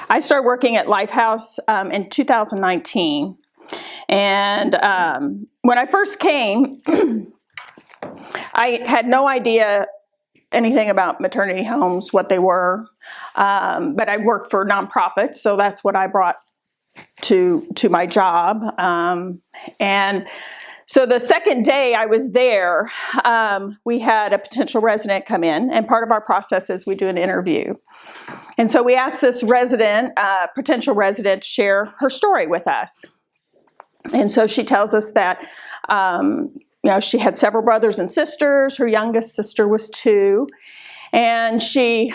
I started working at Lifehouse in 2019. And when I first came, I had no idea anything about maternity homes, what they were. But I worked for nonprofits, so that's what I brought to my job. And so the second day I was there, we had a potential resident come in, and part of our process is we do an interview. And so we asked this resident, potential resident, to share her story with us. And so she tells us that she had several brothers and sisters. Her youngest sister was 2, and she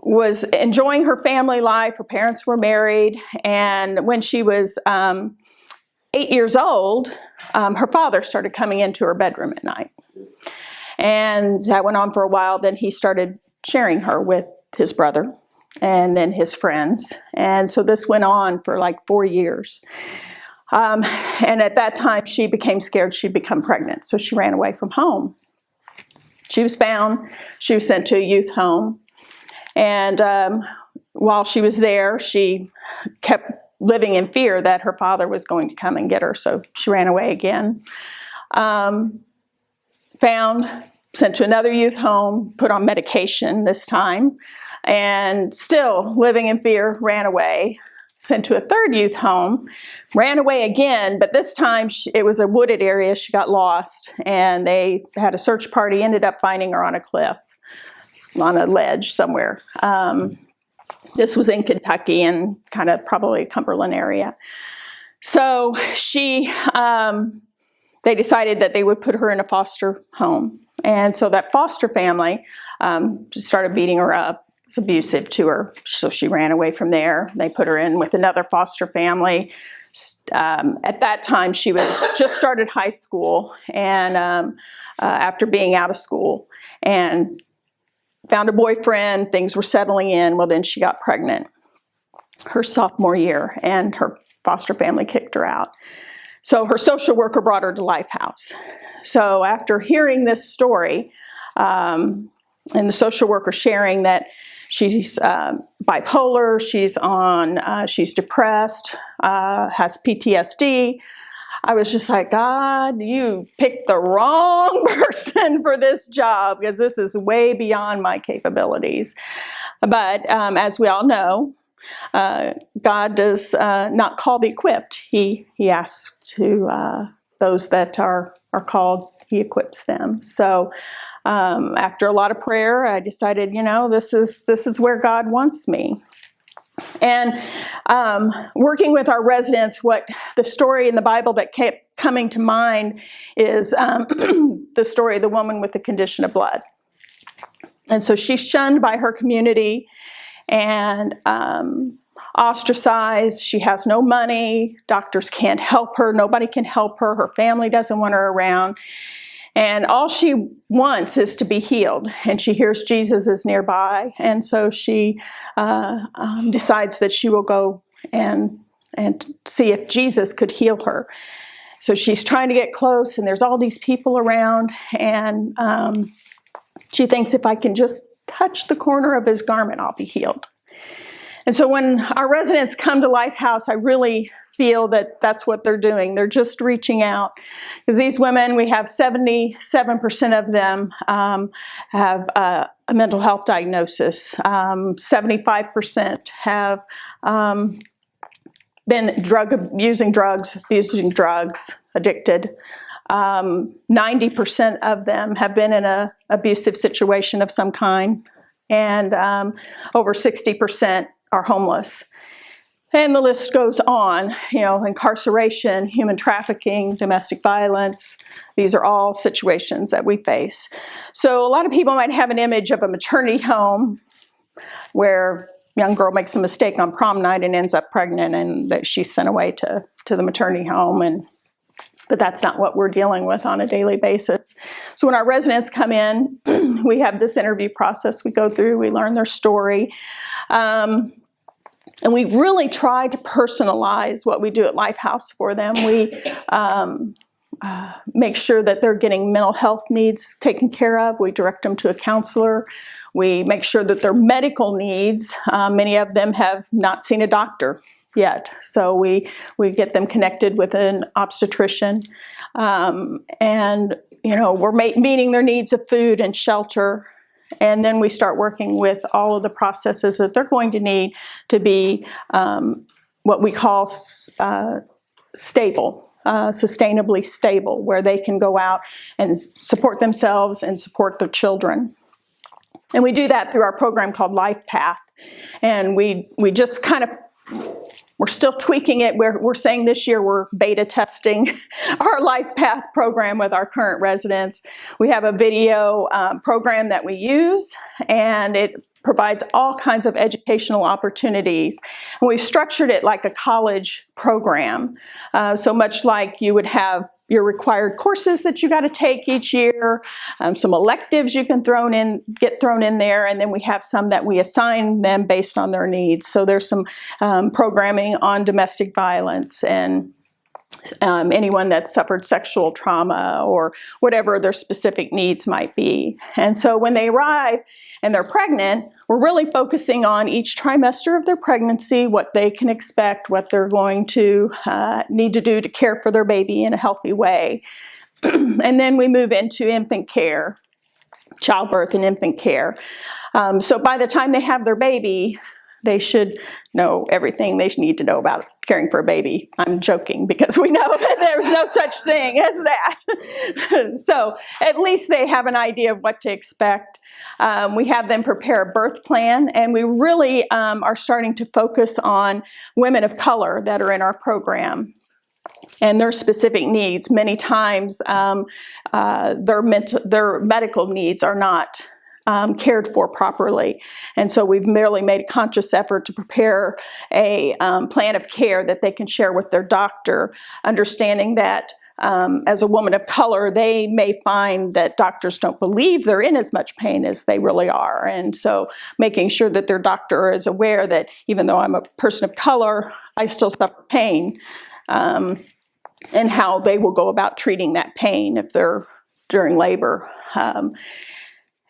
was enjoying her family life. Her parents were married, and when she was 8 years old, her father started coming into her bedroom at night. And that went on for a while. Then he started sharing her with his brother and then his friends. And so this went on for like 4 years. And at that time, she became scared she'd become pregnant. So she ran away from home. She was found. She was sent to a youth home. And while she was there, she kept living in fear that her father was going to come and get her. So she ran away again. Found, sent to another youth home, put on medication this time, and still living in fear, ran away. Sent to a third youth home, ran away again, but this time it was a wooded area. She got lost, and they had a search party, ended up finding her on a cliff, on a ledge somewhere. This was in Kentucky and kind of probably Cumberland area. So they decided that they would put her in a foster home. And so that foster family just started beating her up. It was abusive to her. So she ran away from there. They put her in with another foster family. At that time, she was just started high school, and after being out of school, and found a boyfriend. Things were settling in. Well, then she got pregnant her sophomore year, and her foster family kicked her out. So her social worker brought her to Lifehouse. So after hearing this story, and the social worker sharing that she's bipolar, she's depressed, has PTSD, I was just like, God, you picked the wrong person for this job, because this is way beyond my capabilities. But as we all know, God does not call the equipped. He asks to those that are called, he equips them. So after a lot of prayer, I decided, this is where God wants me. And working with our residents, what the story in the Bible that kept coming to mind is the story of the woman with the condition of blood. And so she's shunned by her community and ostracized. She has no money. Doctors can't help her. Nobody can help her. Her family doesn't want her around. And all she wants is to be healed. And she hears Jesus is nearby. And so she decides that she will go and see if Jesus could heal her. So she's trying to get close, and there's all these people around. And she thinks, if I can just touch the corner of his garment, I'll be healed. And so when our residents come to Lifehouse, I really feel that that's what they're doing. They're just reaching out. Because these women, we have 77% of them have a mental health diagnosis. 75% have been abusing drugs, addicted. 90% of them have been in an abusive situation of some kind. And over 60% are homeless. And the list goes on, incarceration, human trafficking, domestic violence. These are all situations that we face. So a lot of people might have an image of a maternity home where a young girl makes a mistake on prom night and ends up pregnant, and that she's sent away to the maternity home. But that's not what we're dealing with on a daily basis. So when our residents come in, we have this interview process we go through. We learn their story. And we really try to personalize what we do at Lifehouse for them. We make sure that they're getting mental health needs taken care of. We direct them to a counselor. We make sure that their medical needs, many of them have not seen a doctor yet, so we get them connected with an obstetrician, and we're meeting their needs of food and shelter, and then we start working with all of the processes that they're going to need to be what we call stable, sustainably stable, where they can go out and support themselves and support their children. And we do that through our program called Lifepath. And we just kind of, we're still tweaking it. We're saying this year we're beta testing our Lifepath program with our current residents. We have a video program that we use, and it provides all kinds of educational opportunities. And we've structured it like a college program, so much like you would have your required courses that you got to take each year, some electives you can get thrown in there, and then we have some that we assign them based on their needs. So there's some programming on domestic violence and anyone that's suffered sexual trauma or whatever their specific needs might be. And so when they arrive and they're pregnant, we're really focusing on each trimester of their pregnancy, what they can expect, what they're going to need to do to care for their baby in a healthy way. And then we move into infant care, childbirth and infant care. So by the time they have their baby, they should know everything they need to know about caring for a baby. I'm joking because we know that there's no such thing as that. So at least they have an idea of what to expect. We have them prepare a birth plan, and we really are starting to focus on women of color that are in our program and their specific needs. Many times their medical needs are not cared for properly. And so we've merely made a conscious effort to prepare a plan of care that they can share with their doctor, understanding that as a woman of color, they may find that doctors don't believe they're in as much pain as they really are. And so making sure that their doctor is aware that even though I'm a person of color, I still suffer pain, and how they will go about treating that pain if they're during labor.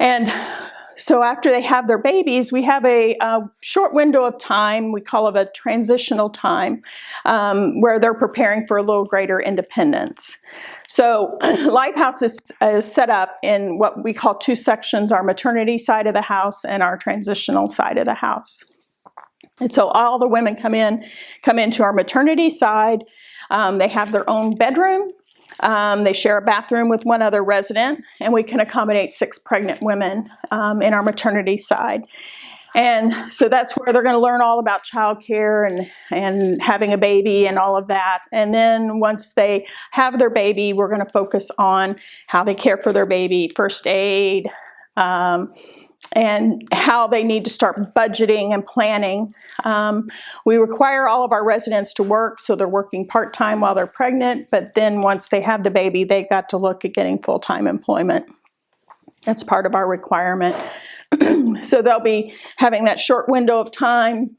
And so after they have their babies, we have a short window of time, we call it a transitional time, where they're preparing for a little greater independence. So Lifehouse is set up in what we call two sections, our maternity side of the house and our transitional side of the house. And so all the women come into our maternity side. They have their own bedroom. They share a bathroom with one other resident, and we can accommodate 6 pregnant women in our maternity side. And so that's where they're going to learn all about childcare and having a baby and all of that. And then once they have their baby, we're going to focus on how they care for their baby, first aid, and how they need to start budgeting and planning. We require all of our residents to work, so they're working part-time while they're pregnant, but then once they have the baby, they've got to look at getting full-time employment. That's part of our requirement. So they'll be having that short window of time,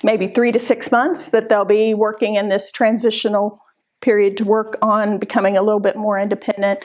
maybe 3 to 6 months, that they'll be working in this transitional period to work on becoming a little bit more independent.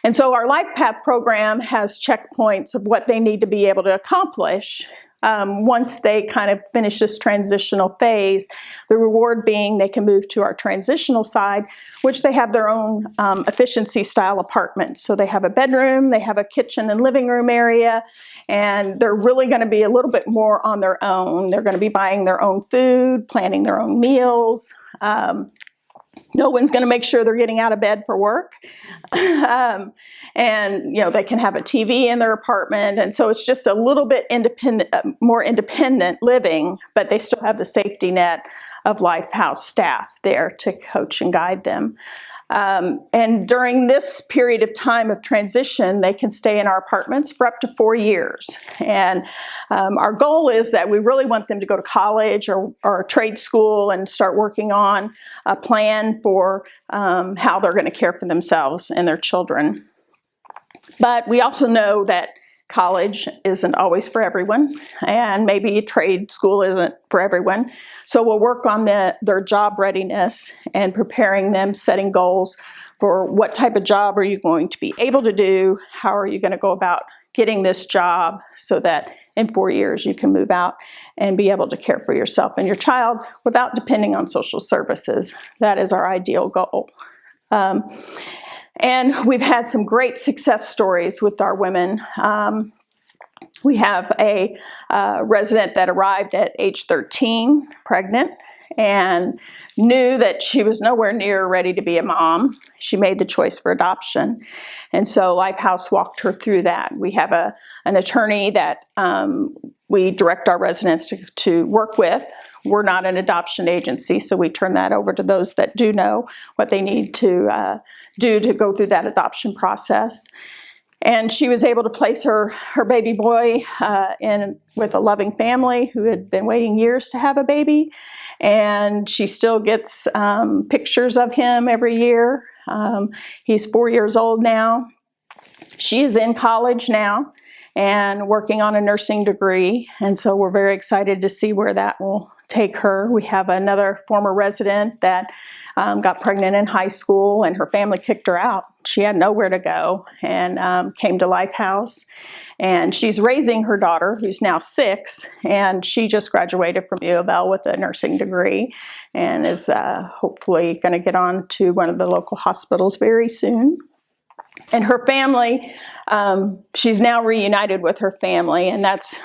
And so our Lifepath program has checkpoints of what they need to be able to accomplish once they kind of finish this transitional phase. The reward being they can move to our transitional side, which they have their own efficiency style apartments. So they have a bedroom, they have a kitchen and living room area, and they're really going to be a little bit more on their own. They're going to be buying their own food, planning their own meals. No one's going to make sure they're getting out of bed for work. And, they can have a TV in their apartment. And so it's just a little bit more independent living, but they still have the safety net of Lifehouse staff there to coach and guide them. And during this period of time of transition, they can stay in our apartments for up to 4 years. And our goal is that we really want them to go to college or trade school and start working on a plan for how they're going to care for themselves and their children. But we also know that college isn't always for everyone, and maybe trade school isn't for everyone. So we'll work on their job readiness and preparing them, setting goals for what type of job are you going to be able to do, how are you going to go about getting this job so that in 4 years you can move out and be able to care for yourself and your child without depending on social services. That is our ideal goal. And we've had some great success stories with our women. We have a resident that arrived at age 13, pregnant, and knew that she was nowhere near ready to be a mom. She made the choice for adoption. And so Lifehouse walked her through that. We have an attorney that we direct our residents to work with. We're not an adoption agency, so we turn that over to those that do know what they need to do to go through that adoption process. And she was able to place her baby boy in with a loving family who had been waiting years to have a baby. And she still gets pictures of him every year. He's 4 years old now. She is in college now and working on a nursing degree. And so we're very excited to see where that will take her. We have another former resident that got pregnant in high school, and her family kicked her out. She had nowhere to go and came to Lifehouse. And she's raising her daughter, who's now 6, and she just graduated from U of L with a nursing degree and is hopefully going to get on to one of the local hospitals very soon. And her family, she's now reunited with her family, and that's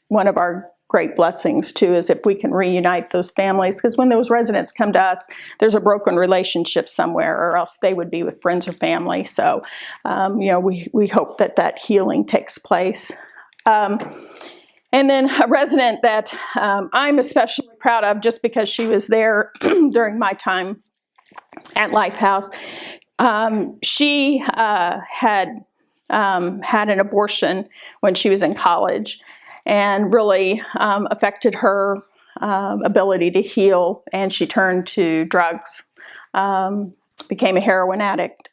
one of our great blessings too, is if we can reunite those families, because when those residents come to us, there's a broken relationship somewhere, or else they would be with friends or family. So, we hope that healing takes place. And then a resident that I'm especially proud of, just because she was there during my time at Lifehouse. She had an abortion when she was in college, and really affected her ability to heal, and she turned to drugs, became a heroin addict.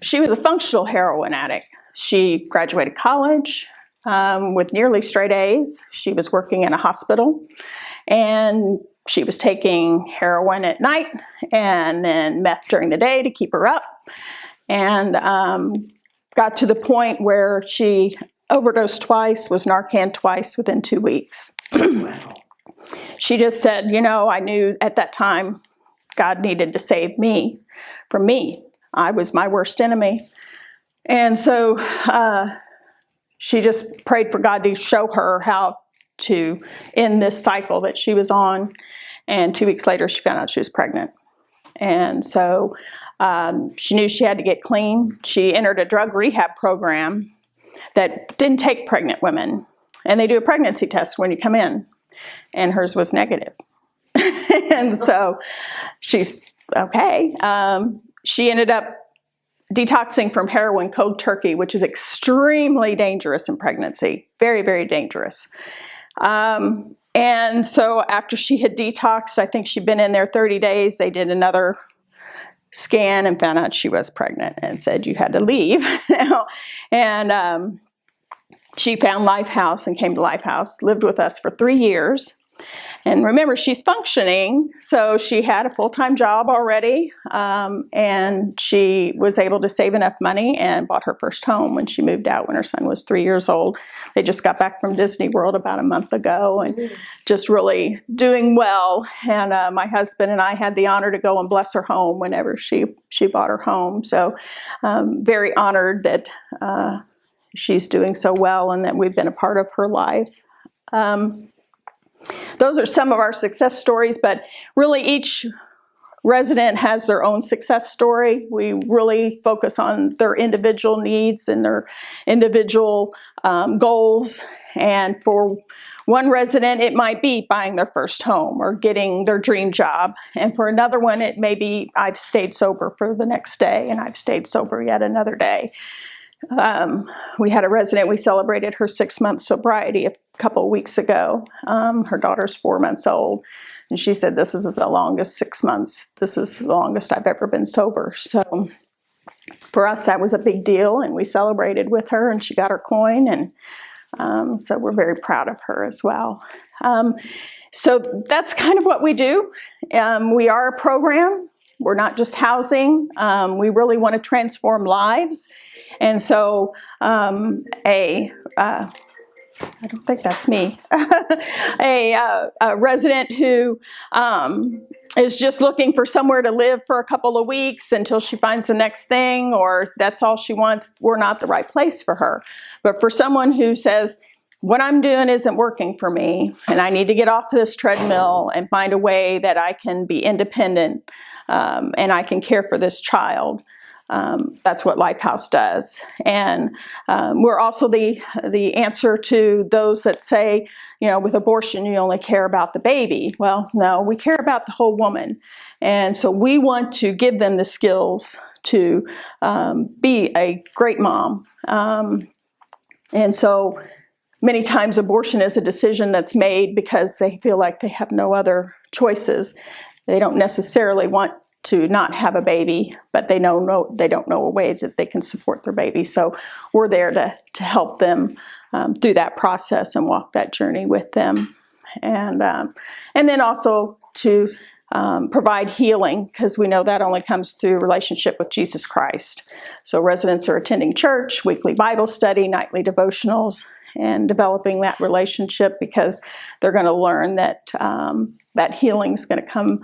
She was a functional heroin addict. She graduated college with nearly straight A's. She was working in a hospital, and she was taking heroin at night and then meth during the day to keep her up, and got to the point where she overdosed twice, was Narcan twice within 2 weeks. She just said, I knew at that time God needed to save me from me. I was my worst enemy. And so she just prayed for God to show her how to end this cycle that she was on. And 2 weeks later, she found out she was pregnant. And so she knew she had to get clean. She entered a drug rehab program that didn't take pregnant women. And they do a pregnancy test when you come in. And hers was negative. And so she's okay. She ended up detoxing from heroin cold turkey, which is extremely dangerous in pregnancy. Very, very dangerous. And so after she had detoxed, I think she'd been in there 30 days. They did another scan and found out she was pregnant and said, you had to leave now. And she found Lifehouse and came to Lifehouse, lived with us for 3 years. And remember, she's functioning, so she had a full-time job already, and she was able to save enough money and bought her first home when she moved out when her son was 3 years old. They just got back from Disney World about a month ago and just really doing well. And my husband and I had the honor to go and bless her home whenever she bought her home. So very honored that she's doing so well and that we've been a part of her life. Those are some of our success stories, but really each resident has their own success story. We really focus on their individual needs and their individual goals. And for one resident, it might be buying their first home or getting their dream job. And for another one, it may be I've stayed sober for the next day and I've stayed sober yet another day. We had a resident, we celebrated her 6-month sobriety a couple of weeks ago. Her daughter's 4 months old, and she said, this is the longest 6 months. This is the longest I've ever been sober. So for us, that was a big deal, and we celebrated with her, and she got her coin, and so we're very proud of her as well. So that's kind of what we do. We are a program. We're not just housing. We really want to transform lives. And so I don't think that's me, a resident who is just looking for somewhere to live for a couple of weeks until she finds the next thing, or that's all she wants, we're not the right place for her. But for someone who says, what I'm doing isn't working for me, and I need to get off this treadmill and find a way that I can be independent and I can care for this child. That's what Lifehouse does. And we're also the answer to those that say, with abortion, you only care about the baby. Well, no, we care about the whole woman. And so we want to give them the skills to be a great mom. And so many times abortion is a decision that's made because they feel like they have no other choices. They don't necessarily want to not have a baby, but they don't know a way that they can support their baby. So we're there to help them through that process and walk that journey with them, and then also to provide healing, because we know that only comes through relationship with Jesus Christ. So residents are attending church, weekly Bible study, nightly devotionals, and developing that relationship, because they're going to learn that that healing is going to come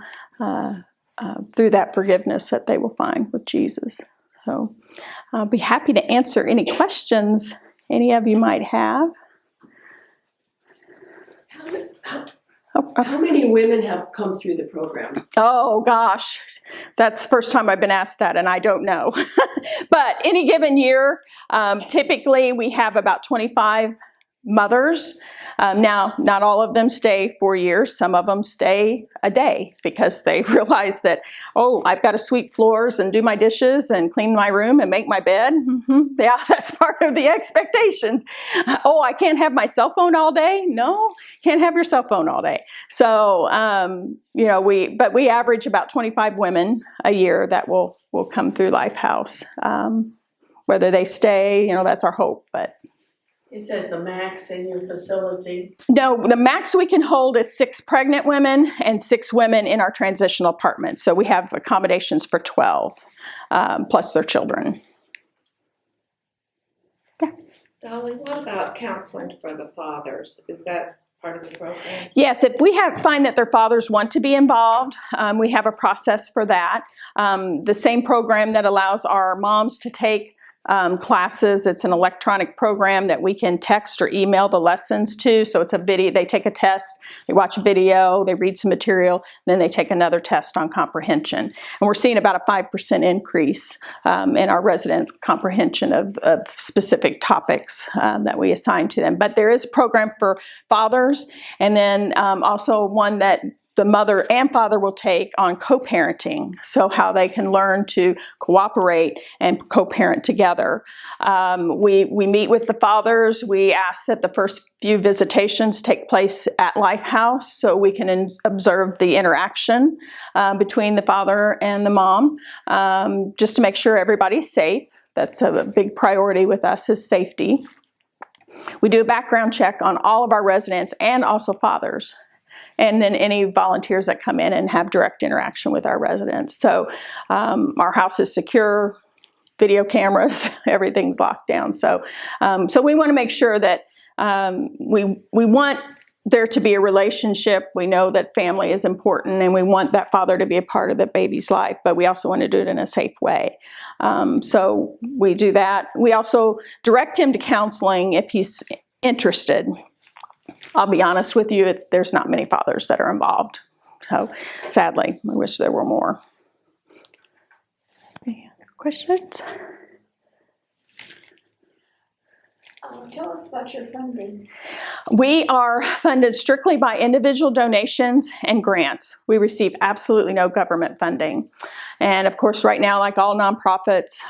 through that forgiveness that they will find with Jesus. So I'll be happy to answer any questions any of you might have. How many women have come through the program? Oh, gosh. That's the first time I've been asked that, and I don't know. But any given year, typically we have about 25 mothers. Now, not all of them stay 4 years. Some of them stay a day because they realize that, I've got to sweep floors and do my dishes and clean my room and make my bed. Mm-hmm. Yeah, that's part of the expectations. I can't have my cell phone all day? No, can't have your cell phone all day. So, we average about 25 women a year that will come through Lifehouse. Whether they stay, that's our hope, but. Is that the max in your facility? No, the max we can hold is 6 pregnant women and 6 women in our transitional apartment. So we have accommodations for 12, plus their children. Yeah. Dolli, what about counseling for the fathers? Is that part of the program? Yes, if we find that their fathers want to be involved, we have a process for that. The same program that allows our moms to take classes. It's an electronic program that we can text or email the lessons to. So it's a video. They take a test, they watch a video, they read some material, then they take another test on comprehension. And we're seeing about a 5% increase in our residents' comprehension of specific topics that we assign to them. But there is a program for fathers, and then also one that the mother and father will take on co-parenting, so how they can learn to cooperate and co-parent together. We meet with the fathers. We ask that the first few visitations take place at Lifehouse so we can observe the interaction between the father and the mom, just to make sure everybody's safe. That's a big priority with us, is safety. We do a background check on all of our residents and also fathers, and then any volunteers that come in and have direct interaction with our residents. So our house is secure, video cameras, everything's locked down. So we want to make sure that we want there to be a relationship. We know that family is important, and we want that father to be a part of the baby's life, but we also want to do it in a safe way. So we do that. We also direct him to counseling if he's interested. I'll be honest with you, there's not many fathers that are involved. So sadly, I wish there were more. Any other questions? Tell us about your funding. We are funded strictly by individual donations and grants. We receive absolutely no government funding. And of course, right now, like all nonprofits,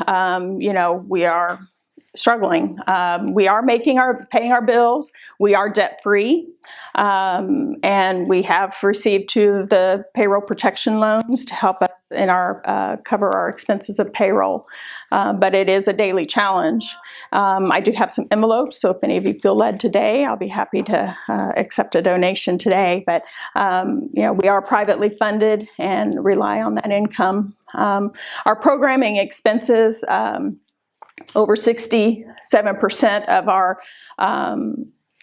we are struggling. We are paying our bills. We are debt free, and we have received 2 of the payroll protection loans to help us in our cover our expenses of payroll. But it is a daily challenge. I do have some envelopes, so if any of you feel led today, I'll be happy to accept a donation today. But we are privately funded and rely on that income. Our programming expenses. Over 67% of our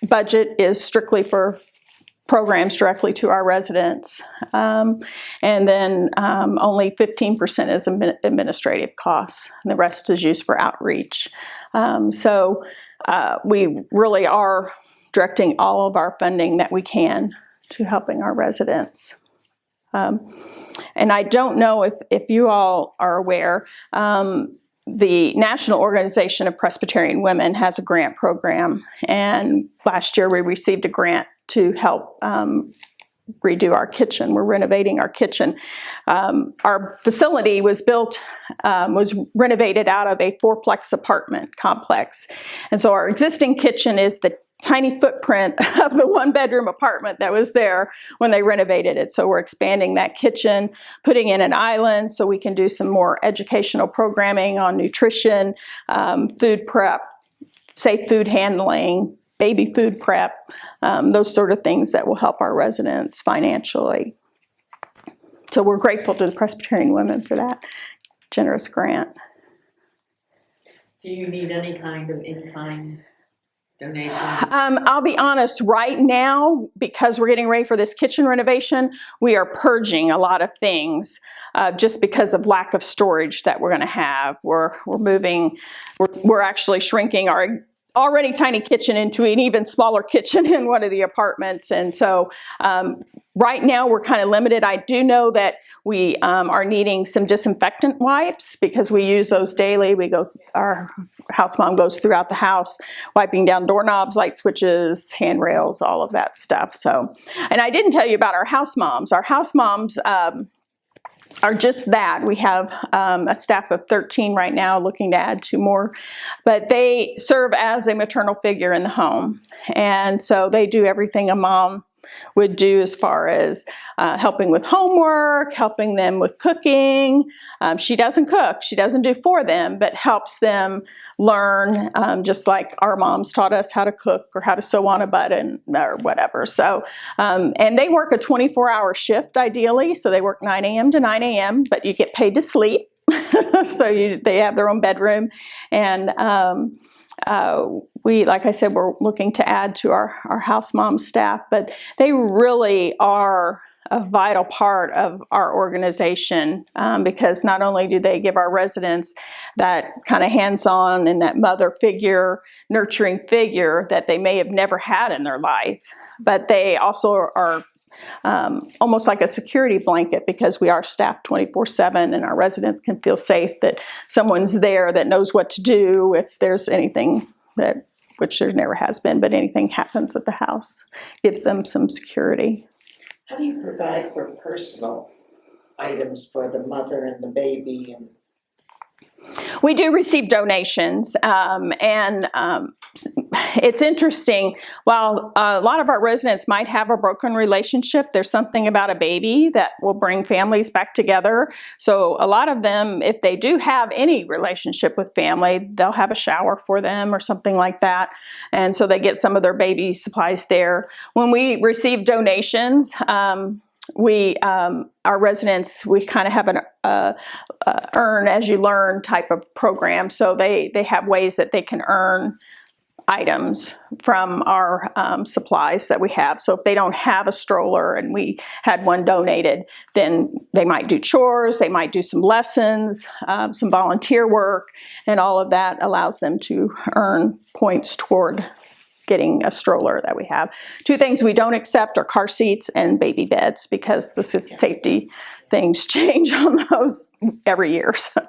budget is strictly for programs directly to our residents. And then only 15% is administrative costs. And the rest is used for outreach. So we really are directing all of our funding that we can to helping our residents. And I don't know if you all are aware, the National Organization of Presbyterian Women has a grant program, and last year we received a grant to help redo our kitchen. We're renovating our kitchen. Our facility was renovated out of a fourplex apartment complex, and so our existing kitchen is the tiny footprint of the one-bedroom apartment that was there when they renovated it. So we're expanding that kitchen, putting in an island so we can do some more educational programming on nutrition, food prep, safe food handling, baby food prep, those sort of things that will help our residents financially. So we're grateful to the Presbyterian Women for that generous grant. Do you need any kind of in-kind donations? I'll be honest, right now, because we're getting ready for this kitchen renovation, we are purging a lot of things just because of lack of storage that we're going to have. We're actually shrinking our already tiny kitchen into an even smaller kitchen in one of the apartments. And so right now we're kind of limited. I do know that we are needing some disinfectant wipes because we use those daily. Our house mom goes throughout the house wiping down doorknobs, light switches, handrails, all of that stuff. So, and I didn't tell you about our house moms. Our house moms are just that. We have a staff of 13 right now, looking to add 2 more, but they serve as a maternal figure in the home. And so they do everything a mom would do as far as helping with homework, helping them with cooking. She doesn't cook, she doesn't do for them, but helps them learn, just like our moms taught us how to cook or how to sew on a button or whatever. So, and they work a 24-hour shift ideally, so they work 9 a.m. to 9 a.m., but you get paid to sleep. So they have their own bedroom. And like I said, we're looking to add to our house mom staff, but they really are a vital part of our organization because not only do they give our residents that kind of hands-on and that mother figure, nurturing figure that they may have never had in their life, but they also are almost like a security blanket because we are staffed 24/7 and our residents can feel safe that someone's there that knows what to do if there's anything which there never has been, but anything happens at the house. Gives them some security. How do you provide for personal items for the mother and the baby? We do receive donations, and it's interesting. While a lot of our residents might have a broken relationship, there's something about a baby that will bring families back together. So a lot of them, if they do have any relationship with family, they'll have a shower for them or something like that. And so they get some of their baby supplies there. When we receive donations, our residents, we kind of have an earn as you learn type of program. So they have ways that they can earn items from our supplies that we have. So if they don't have a stroller and we had one donated, then they might do chores, they might do some lessons, some volunteer work, and all of that allows them to earn points toward getting a stroller that we have. 2 things we don't accept are car seats and baby beds because the safety things change on those every year. So,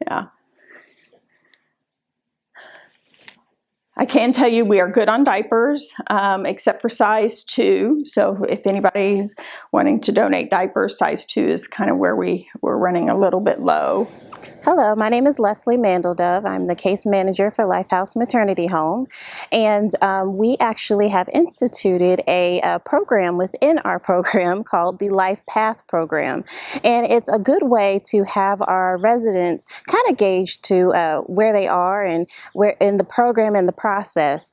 yeah. I can tell you we are good on diapers, except for size 2. So if anybody's wanting to donate diapers, size 2 is kind of where we're running a little bit low. Hello, my name is Leslie Mandeldove. I'm the case manager for Lifehouse Maternity Home, and we actually have instituted a program within our program called the Lifepath program, and it's a good way to have our residents kind kind of gauge to where they are and where in the program and the process.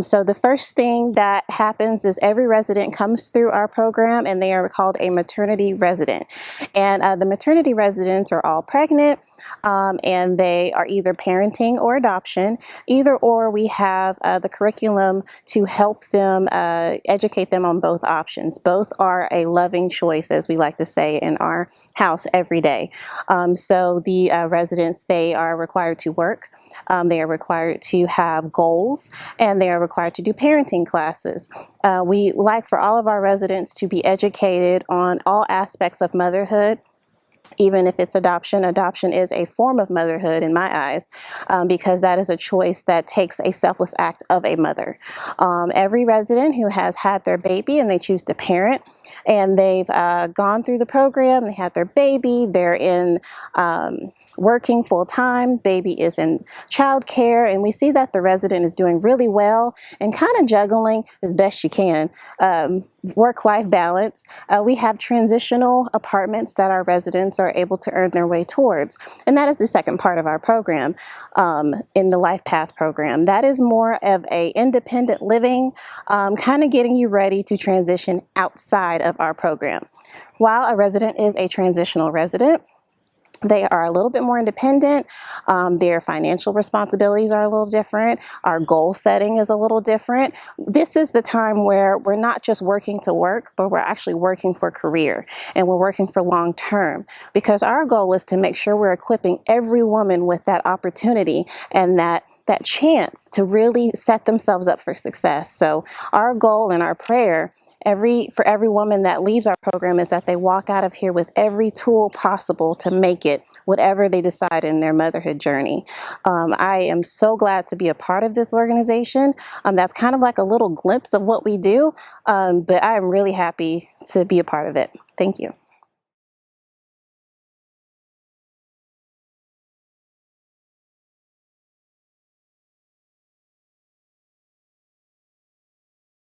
So the first thing that happens is every resident comes through our program, and they are called a maternity resident. And the maternity residents are all pregnant, and they are either parenting or adoption. Either or, we have the curriculum to help them educate them on both options. Both are a loving choice, as we like to say in our house every day. So the residents, they are required to work. They are required to have goals, and they are required to do parenting classes. We like for all of our residents to be educated on all aspects of motherhood. Even if it's adoption, adoption is a form of motherhood in my eyes, because that is a choice that takes a selfless act of a mother. Every resident who has had their baby and they choose to parent, and they've gone through the program, they had their baby, they're in working full time, baby is in childcare, and we see that the resident is doing really well and kind of juggling as best she can work-life balance. We have transitional apartments that our residents are able to earn their way towards, and that is the second part of our program in the Lifepath program. That is more of a independent living, kind of getting you ready to transition outside of our program. While a resident is a transitional resident, they are a little bit more independent. Their financial responsibilities are a little different. Our goal setting is a little different. This is the time where we're not just working to work, but we're actually working for career, and we're working for long term, because our goal is to make sure we're equipping every woman with that opportunity and that chance to really set themselves up for success. So our goal and our prayer for every woman that leaves our program is that they walk out of here with every tool possible to make it whatever they decide in their motherhood journey. I am so glad to be a part of this organization. That's kind of like a little glimpse of what we do, but I am really happy to be a part of it. Thank you.